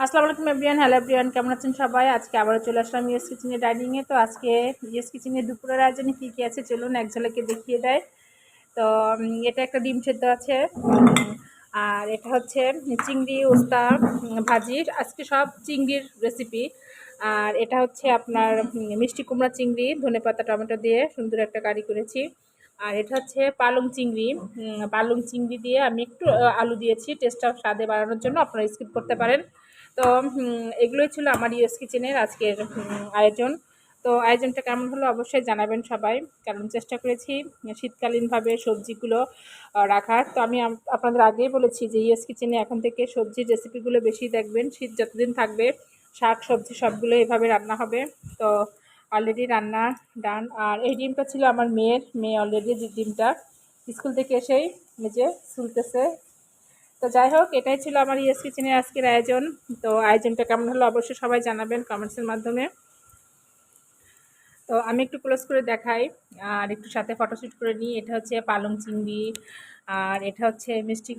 আসসালামু আলাইকুম everyone, hello everyone, কেমন আছেন সবাই? আজকে আবারও চলে আসলাম ইয়েস কিচেনের ডাইনিংয়ে। তো আজকে ইয়েস কিচেনের দুপুরের আয়োজনে কী কী আছে চলুন এক ঝলকে দেখিয়ে দেয়। তো এটা একটা ডিম সেদ্ধ আছে, আর এটা হচ্ছে চিংড়ি উস্তা ভাজি। আজকে সব চিংড়ির রেসিপি। আর এটা হচ্ছে আপনার মিষ্টি কুমড়া চিংড়ি ধনেপাতা টমেটো দিয়ে সুন্দর একটা কারি করেছি। আর এটা হচ্ছে পালং চিংড়ি। পালং চিংড়ি দিয়ে আমি একটু আলু দিয়েছি টেস্টটা স্বাদে বাড়ানোর জন্য, আপনারা স্কিপ করতে পারেন। তো এগুলোই ছিল আমার ইউএস কিচেনের আজকের আয়োজন। তো আয়োজনটা কেমন হলো অবশ্যই জানাবেন সবাই, কারণ চেষ্টা করেছি শীতকালীনভাবে সবজিগুলো রাখার। তো আমি আপনাদের আগেই বলেছি যে ইউএস কিচেনে এখন থেকে সবজির রেসিপিগুলো বেশি দেখবেন, শীত যতদিন থাকবে শাক সবজি সবগুলো এভাবে রান্না হবে। তো অলরেডি রান্না ডান। আর এই ডিমটা ছিল আমার মেয়ে অলরেডি ডিমটা স্কুল থেকে এসেই নিজে শুলতেছে। তো যাই হোক, এটাই ছিল আমার ইয়েস কিচেনের আজকের আয়োজন। তো আয়োজনটা কেমন হলো অবশ্যই সবাই জানাবেন কমেন্টসের মাধ্যমে। তো আমি একটু ক্লোজ করে দেখাই আর একটু সাথে ফটোশ্যুট করে নিই। এটা হচ্ছে পালং চিংড়ি, আর এটা হচ্ছে মিষ্টি